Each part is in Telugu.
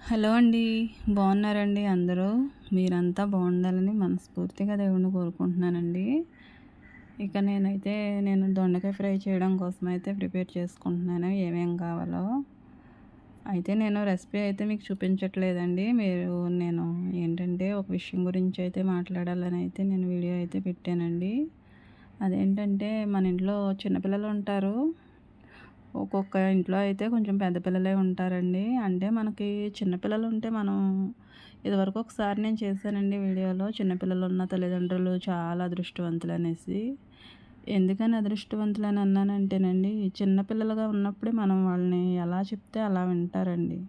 హలో అండి. బాగున్నారండి అందరూ? మీరంతా బాగుండాలని మనస్ఫూర్తిగా దేవుడిని కోరుకుంటున్నానండి. నేను దొండకాయ ఫ్రై చేయడం కోసమైతే ప్రిపేర్ చేసుకుంటున్నాను. ఏమేం కావాలో. నేను రెసిపీ అయితే మీకు చూపించట్లేదండి. నేను ఏంటంటే ఒక విషయం గురించి అయితే మాట్లాడాలని అయితే నేను వీడియో అయితే పెట్టానండి. అదేంటంటే మన ఇంట్లో చిన్నపిల్లలు ఉంటారు. ఒక్కొక్క ఇంట్లో అయితే కొంచెం పెద్ద పిల్లలే ఉంటారండి. అంటే మనకి చిన్న పిల్లలుంటే ఇదివరకు ఒకసారి నేను చేశానండి వీడియోలో. చిన్న పిల్లలున్న తల్లిదండ్రులు చాలా అదృష్టవంతులనేసి. ఎందుకని అదృష్టవంతులని అన్నానంటేనండి, చిన్న పిల్లలుగా ఉన్నప్పుడే మనం వాళ్ళని ఎలా చెప్తే అలా వింటారండి.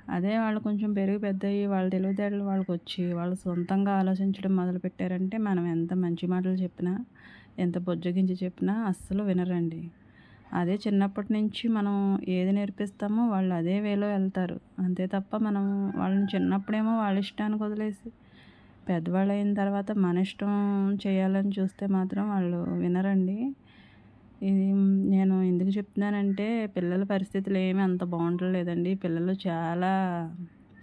అదే వాళ్ళు కొంచెం పెరిగి పెద్దయ్యి వాళ్ళ తెలివితేటలు వాళ్ళకొచ్చి, వాళ్ళు సొంతంగా ఆలోచించడం మొదలుపెట్టారంటే మనం ఎంత మంచి మాటలు చెప్పినా, ఎంత బుజ్జగించి చెప్పినా అస్సలు వినరండి. అదే చిన్నప్పటి నుంచి మనం ఏది నేర్పిస్తామో వాళ్ళు అదే వేలో వెళ్తారు. అంతే తప్ప మనం వాళ్ళని చిన్నప్పుడేమో వాళ్ళ ఇష్టానికి వదిలేసి, పెద్దవాళ్ళయిన తర్వాత మన ఇష్టం చేయాలని చూస్తే మాత్రం వాళ్ళు వినరండి. ఇది నేను ఎందుకు చెప్తున్నానంటే, పిల్లల పరిస్థితులు ఏమీ అంత బాగుండలేదండి. పిల్లలు చాలా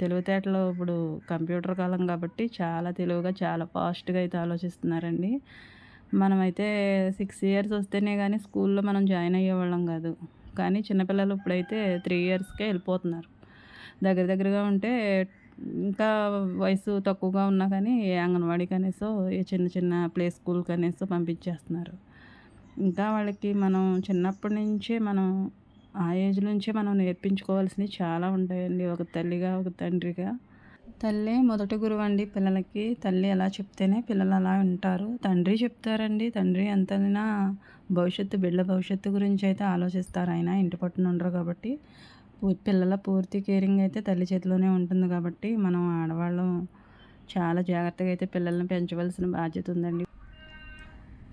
తెలివితేటలు ఇప్పుడు కంప్యూటర్ కాలం కాబట్టి చాలా తెలివిగా, చాలా ఫాస్ట్‌గా అయితే ఆలోచిస్తున్నారండి. మనమైతే 6 ఇయర్స్ వస్తేనే గానీ స్కూల్‌లో మనం జాయిన్ అయ్యేవాళ్ళం గాదు. కానీ చిన్నపిల్లలు ఇప్పుడైతే 3 ఇయర్స్‌కే ఎళ్ళిపోతున్నారు. దగ్గర దగ్గరగా ఉంటే ఇంకా వయసు తక్కువగా ఉన్నా కానీ ఏ అంగన్వాడీకనేసో, ఏ చిన్న చిన్న ప్లే స్కూల్‌కనేసో పంపించేస్తున్నారు. ఇంకా వాళ్ళకి మనం చిన్నప్పటి నుంచే ఆ ఏజ్ నుంచే మనం నేర్పించుకోవాల్సినవి చాలా ఉంటాయండి. ఒక తల్లిగా, ఒక తండ్రిగా. తల్లే మొదటి గురువండి పిల్లలకి. తల్లి ఎలా చెప్తేనే పిల్లలు అలా వింటారు. తండ్రి చెప్తారండి. తండ్రి ఎంతైనా బిడ్డల భవిష్యత్తు గురించయితే ఆలోచిస్తారాయన. ఇంటి పట్టున ఉండరు కాబట్టి. పిల్లల పూర్తి కేరింగ్ అయితే తల్లి చేతిలోనే ఉంటుంది కాబట్టి, మనం ఆడవాళ్ళం చాలా జాగ్రత్తగా అయితే పిల్లల్ని పెంచవలసిన బాధ్యత ఉందండి.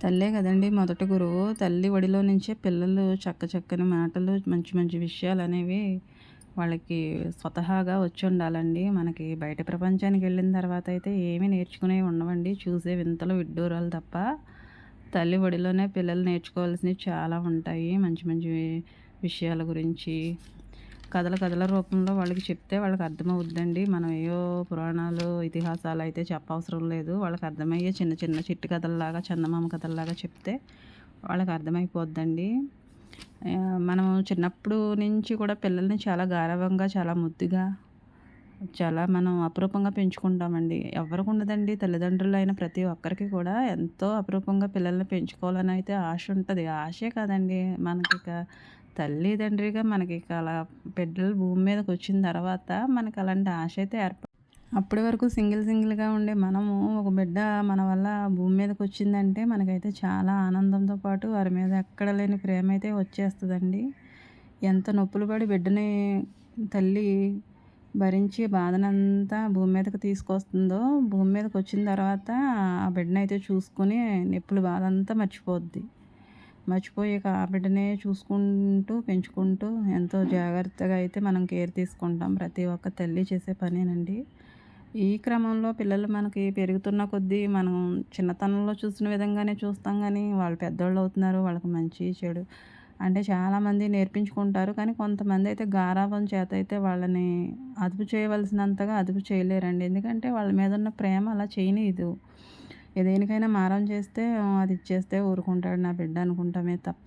తల్లే కదండీ మొదటి గురువు. తల్లి ఒడిలో నుంచే పిల్లలు చక్కని మాటలు, మంచి మంచి విషయాలనేవి వాళ్ళకి స్వతహాగా వచ్చుండాలండి. మనకి బయట ప్రపంచానికెళ్ళిన తర్వాత అయితే ఏమీ నేర్చుకునేవి ఉండవండి. చూసే వింతలు, విడ్డూరాలు తప్ప. తల్లి ఒడిలోనే పిల్లలు నేర్చుకోవాల్సినవి చాలా ఉంటాయి. మంచి మంచి విషయాల గురించి కథల రూపంలో వాళ్ళకి చెప్తే వాళ్ళకి అర్థమవుద్దండి. మనం ఏవో పురాణాలు, ఇతిహాసాలు అయితే చెప్పవసరం లేదు. వాళ్ళకి అర్థమయ్యే చిన్న చిన్న చిట్టి కథల్లాగా, చందమామ కథల్లాగా చెప్తే వాళ్ళకి అర్థమైపోద్దండి. మనం చిన్నప్పుడు నుంచి కూడా పిల్లల్ని చాలా గారాబంగా, చాలా ముద్దుగా, చాలా మనం అపురూపంగా పెంచుకుంటామండి. ఎవరికి ఉండదండి, తల్లిదండ్రులైన ప్రతి ఒక్కరికి కూడా ఎంతో అపురూపంగా పిల్లల్ని పెంచుకోవాలని అయితే ఆశ ఉంటది. ఆశే కాదండి, మనకిక తల్లిదండ్రిగా మనకిక అలా బిడ్డలు భూమి మీదకొచ్చిన తర్వాత మనకు అలాంటి ఆశ అయితే అప్పటి వరకు సింగిల్‌గా ఉండే మనము ఒక బిడ్డ మన వల్ల భూమి మీదకొచ్చిందంటే మనకైతే చాలా ఆనందంతో పాటు వారి మీద ఎక్కడ లేని ప్రేమైతే వచ్చేస్తదండి. ఎంత నొప్పులు పడి బిడ్డని తల్లి భరించి బాధనంతా భూమి మీదకి తీసుకొస్తుందో, భూమి మీదకొచ్చిన తర్వాత ఆ బిడ్డనైతే చూసుకొని నొప్పుల బాధంతా మర్చిపోద్ది. మర్చిపోయి ఇక ఆ బిడ్డనే చూసుకుంటూ, పెంచుకుంటూ ఎంతో జాగ్రత్తగా అయితే మనం కేర్ తీసుకుంటాం. ప్రతి ఒక్క తల్లి చేసే పనేనండి. ఈ క్రమంలో పిల్లలు మనకి పెరుగుతున్న కొద్దీ మనం చిన్నతనంలో చూసిన విధంగానే చూస్తాం గానీ, వాళ్ళు పెద్దోళ్ళవుతున్నారు. వాళ్ళకి మంచి, చెడు అంటే చాలామంది నేర్పించుకుంటారు. కానీ కొంతమందయితే గారాబం చేతయితే వాళ్ళని అదుపు చేయవలసినంతగా అదుపు చేయలేరండి. ఎందుకంటే వాళ్ళ మీదున్న ప్రేమ అలా చేయనీయదు. దేనికైనా మారం చేస్తే అది ఇచ్చేస్తే ఊరుకుంటాడు నా బిడ్డ అనుకుంటామే తప్ప,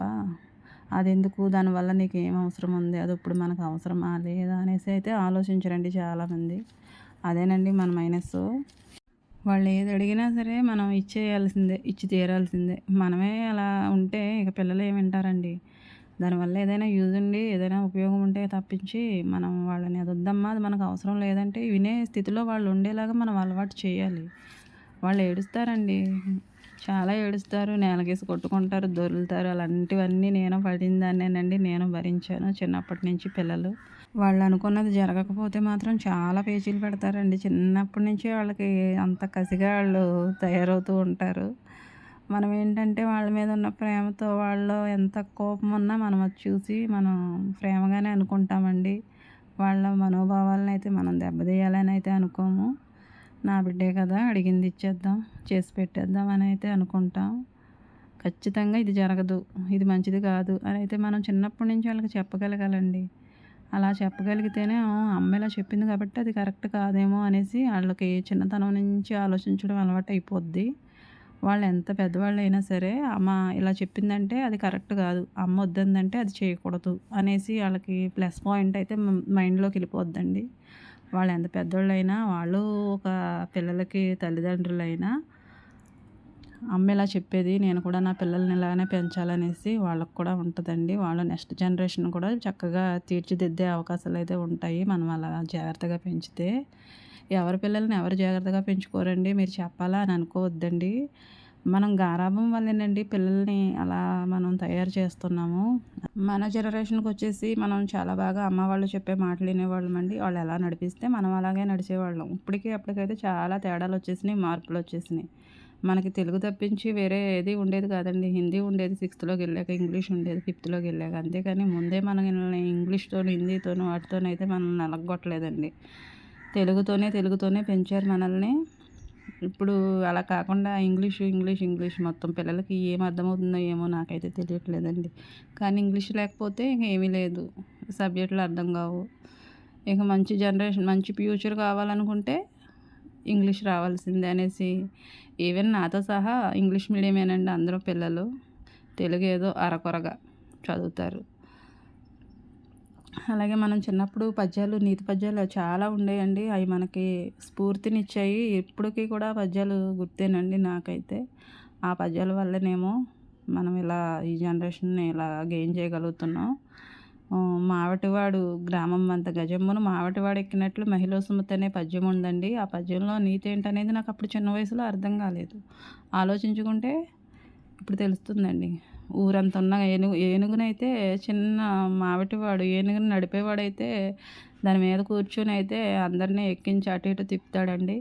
అదెందుకు, దానివల్ల నీకేం అవసరం ఉంది, అది ఇప్పుడు మనకు అవసరమా లేదా అనేసి అయితే ఆలోచించరండి చాలామంది. అదేనండి మన మైనస్సు. వాళ్ళు ఏది అడిగినా సరే మనం ఇచ్చేయాల్సిందే, ఇచ్చి తీరాల్సిందే. మనమే అలా ఉంటే ఇక పిల్లలు ఏమి వింటారండి. దానివల్ల ఏదైనా యూజ్ ఉండి, ఏదైనా ఉపయోగం ఉంటే తప్పించి మనం వాళ్ళని అదొద్దమ్మా, అది మనకు అవసరం లేదంటే వినే స్థితిలో వాళ్ళు ఉండేలాగా మనం అలవాటు చేయాలి. వాళ్ళు ఏడుస్తారండి. చాలా ఏడుస్తారు. నేలకేసి కొట్టుకుంటారు, దొర్లుతారు. అలాంటివన్నీ నేను పడిన దాన్నేనండి. నేను భరించాను చిన్నప్పటి నుంచి పిల్లలు. వాళ్ళు అనుకున్నది జరగకపోతే మాత్రం చాలా పేచీలు పెడతారండి. చిన్నప్పటి నుంచే వాళ్ళకి అంత కసిగా వాళ్ళు తయారవుతూ ఉంటారు. మనం ఏంటంటే వాళ్ళ మీద ఉన్న ప్రేమతో వాళ్ళలో ఎంత కోపం ఉన్నా మనం అది చూసి మనం ప్రేమగానే అనుకుంటామండి. వాళ్ళ మనోభావాలనైతే మనం దెబ్బతీయాలని అయితే అనుకోము. నా బిడ్డే కదా, అడిగింది ఇచ్చేద్దాం, చేసి పెట్టేద్దాం అని అయితే అనుకుంటాం. ఖచ్చితంగా ఇది జరగదు, ఇది మంచిది కాదు అని అయితే మనం చిన్నప్పటి నుంచి వాళ్ళకి చెప్పగలగాలండి. అలా చెప్పగలిగితేనే అమ్మ ఇలా చెప్పింది కాబట్టి అది కరెక్ట్ కాదేమో అనేసి ఆళ్ళకి చిన్నతనం నుంచి ఆలోచించడం అలవాటయిపోద్ది. వాళ్ళు ఎంత పెద్దవాళ్ళైనా సరే అమ్మ ఇలా చెప్పిందంటే అది కరెక్ట్ కాదు. అమ్మ వద్దందంటే అది చేయకూడదు అనేసి ఆళ్ళకి ప్లస్ పాయింట్ అయితే మైండ్‌లోకెళ్ళిపోద్దండి. వాళ్ళు ఎంత పెద్దోళ్ళైనా వాళ్ళు ఒక పిల్లలకి తల్లిదండ్రులైనా అమ్మ ఇలా చెప్పేది నేను కూడా నా పిల్లల్ని ఇలానే పెంచాలనేసి వాళ్ళకి కూడా ఉంటదండి. వాళ్ళ నెక్స్ట్ జనరేషన్ కూడా చక్కగా తీర్చిదిద్దే అవకాశాలైతే ఉంటాయి. మనం అలా జాగ్రత్తగా పెంచితే. ఎవరి పిల్లల్ని ఎవరు జాగ్రత్తగా పెంచుకోరండి. మీరు చెప్పాలా అని అనుకోవద్దండి. మనం గారాబం వల్లేనండి పిల్లల్ని అలా మనం తయారు చేస్తున్నాము. మన జనరేషన్‌కొచ్చేసి మనం చాలా బాగా అమ్మ వాళ్ళు చెప్పే మాటలు వినేవాళ్ళమండి. వాళ్ళు ఎలా నడిపిస్తే మనం అలాగే నడిచేవాళ్ళం. ఇప్పటికి అప్పటికైతే చాలా తేడాలొచ్చేసినాయి, మార్పులొచ్చేసినాయి. మనకి తెలుగు తప్పించి వేరే ఏది ఉండేది కాదండి. హిందీ ఉండేది సిక్స్త్‌లోకెళ్ళాక, ఇంగ్లీష్ ఉండేది ఫిఫ్త్‌లోకెళ్ళాక. అంతేగాని ముందే మనల్ని ఇంగ్లీష్‌తోని, హిందీతోను వాటితోనైతే మనల్ని నలగగొట్టలేదండి. తెలుగుతోనే పెంచారు మనల్ని. ఇప్పుడు అలా కాకుండా ఇంగ్లీష్ మొత్తం పిల్లలకి ఏం అర్థమవుతుందో ఏమో నాకైతే తెలియట్లేదండి. కానీ ఇంగ్లీష్ లేకపోతే ఇంక ఏమీ లేదు. సబ్జెక్టులు అర్థం కావు. ఇక మంచి జనరేషన్, మంచి ఫ్యూచర్ కావాలనుకుంటే ఇంగ్లీష్ రావాల్సిందే అనేసి ఈవెన్ నాతో సహా ఇంగ్లీష్ మీడియమేనండి అందరూ పిల్లలు. తెలుగు ఏదో అరకొరగా చదువుతారు. అలాగే మనం చిన్నప్పుడు పద్యాలు, నీతి పద్యాలు చాలా ఉండేయండి. అవి మనకి స్ఫూర్తినిచ్చాయి. ఇప్పటికి కూడా పద్యాలు గుర్తేనండి నాకైతే. ఆ పద్యాల వల్లనేమో మనం ఇలా ఈ జనరేషన్‌ని ఇలా గెయిన్ చేయగలుగుతున్నాం. మావటివాడు గ్రామం అంత గజెమ్మున మావటివాడు ఎక్కినట్లు మహిళ సుమతి అనే పద్యం ఉందండి. ఆ పద్యంలో నీతి ఏంటనేది నాకు అప్పుడు చిన్న వయసులో అర్థం కాలేదు. ఆలోచించుకుంటే ఇప్పుడు తెలుస్తుందండి. ఊరంత ఉన్న ఏనుగునైతే చిన్న మావటివాడు ఏనుగుని నడిపేవాడైతే దాని మీద కూర్చొని అయితే అందరిని ఎక్కించి అటు ఇటు తిప్పుతాడండి.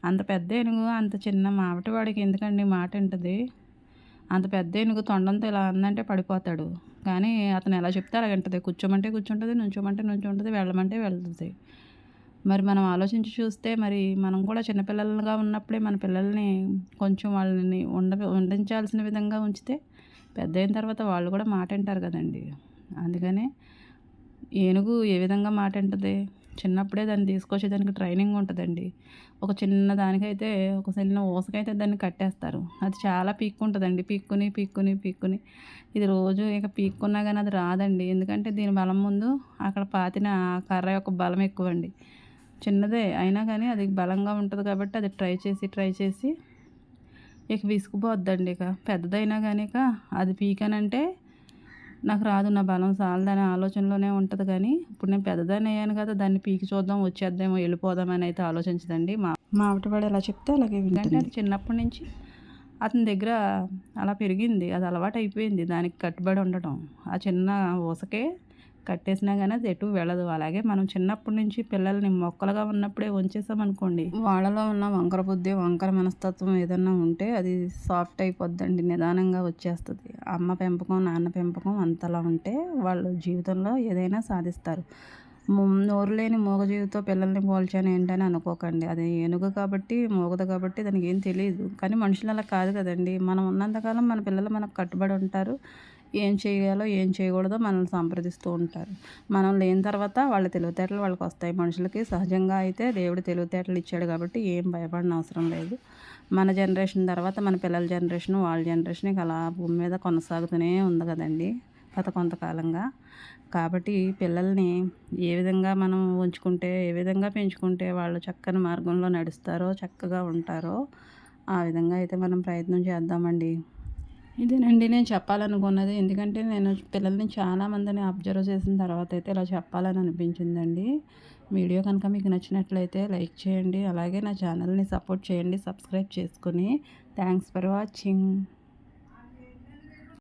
అంత పెద్ద ఏనుగు అంత చిన్న మావటివాడికి ఎందుకండి మాట ఇంటది. అంత పెద్ద ఏనుగు తొండంతో ఇలా అందంటే పడిపోతాడు. కానీ అతను ఎలా చెప్తే అలా వింటది. కూర్చోమంటే కూర్చుంటది, నుంచోమంటే నుంచుంటది, వెళ్ళమంటే వెళ్తది. మరి మనం ఆలోచించి చూస్తే మరి మనం కూడా చిన్నపిల్లలుగా ఉన్నప్పుడే మన పిల్లల్ని కొంచెం వాళ్ళని ఉండించాల్సిన విధంగా ఉంచితే పెద్దయిన తర్వాత వాళ్ళు కూడా మాట వింటారు కదండీ. అందుకనే ఏనుగు ఏ విధంగా మాట వింటది? చిన్నప్పుడే దాన్ని తీసుకొచ్చి దానికి ట్రైనింగ్ ఉంటదండి. ఒక చిన్న దానికైతే ఒక చిన్న ఊసకైతే దాన్ని కట్టేస్తారు. అది చాలా పీక్కుంటదండి. పీక్కుని ఇది రోజు ఇక పీక్కున్నా గానీ అది రాదండి. ఎందుకంటే దీని బలం ముందు అక్కడ పాతిన కర్ర యొక్క బలం ఎక్కువండి. చిన్నదే అయినా కానీ అది బలంగా ఉంటది కాబట్టి అది ట్రై చేసి ఇక విసిగిపోద్దండి ఇక. పెద్దదైనా గానీ అది పీకానంటే నాకు రాదు, నా బలం చాలదనే ఆలోచనలోనే ఉంటది కానీ, ఇప్పుడు నేను పెద్దదాన్ని అయ్యాను కదా! దాన్ని పీకి చూద్దాం వచ్చేద్దేమో వెళ్ళిపోదాం అని అయితే ఆలోచించదండి. మా ఆవిడవాడు ఎలా చెప్తే అలాగే వింటుంది. అది చిన్నప్పటి నుంచి అతని దగ్గర అలా పెరిగింది. అది అలవాటయిపోయింది దానికి కట్టుబడి ఉండటం. ఆ చిన్న ఊసకే కట్టేసినా గానీ అది ఎటు వెళ్ళదు. అలాగే మనం చిన్నప్పటి నుంచి పిల్లల్ని మొక్కలుగా ఉన్నప్పుడే ఉంచేసామనుకోండి, వాళ్ళలో ఉన్న వంకర బుద్ధి, వంకర మనస్తత్వం ఏదన్నా ఉంటే అది సాఫ్ట్ అయిపోద్దండి. నిదానంగా వచ్చేస్తది. అమ్మ పెంపకం, నాన్న పెంపకం అంతలా ఉంటే వాళ్ళు జీవితంలో ఏదైనా సాధిస్తారు. నోరు లేని మూగజీవితో పిల్లల్ని పోల్చాను ఏంటని అనుకోకండి. అది ఏనుగు కాబట్టి, మూగది కాబట్టి దానికేం తెలీదు. కానీ మనుషులు అలా కాదు కదండీ. మనం ఉన్నంతకాలం మన పిల్లలు మనకు కట్టుబడి ఉంటారు. ఏం చేయాలో, ఏం చేయకూడదో మనల్ని సంప్రదిస్తూ ఉంటారు. మనం లేని తర్వాత వాళ్ళ తెలివితేటలు వాళ్ళకొస్తాయి. మనుషులకి సహజంగా అయితే దేవుడు తెలివితేటలు ఇచ్చాడు కాబట్టి ఏం భయపడనవసరం లేదు. మన జనరేషన్ తర్వాత మన పిల్లల జనరేషన్, వాళ్ళ జనరేషన్ ఇక అలా భూమి మీద కొనసాగుతూనే ఉంది కదండీ గత కొంతకాలంగా. కాబట్టి పిల్లల్ని ఏ విధంగా మనం ఉంచుకుంటే, ఏ విధంగా పెంచుకుంటే వాళ్ళు చక్కని మార్గంలో నడుస్తారో, చక్కగా ఉంటారో ఆ విధంగా అయితే మనం ప్రయత్నం చేద్దామండి. ఇదేనండి నేను చెప్పాలనుకున్నది. ఎందుకంటే నేను పిల్లల్ని చాలామందిని అబ్జర్వ్ చేసిన తర్వాత అయితే ఇలా చెప్పాలని అనిపించిందండి. వీడియో కనుక మీకు నచ్చినట్లయితే లైక్ చేయండి. అలాగే నా ఛానల్ని సపోర్ట్ చేయండి సబ్స్క్రైబ్ చేసుకొని. Thanks for watching.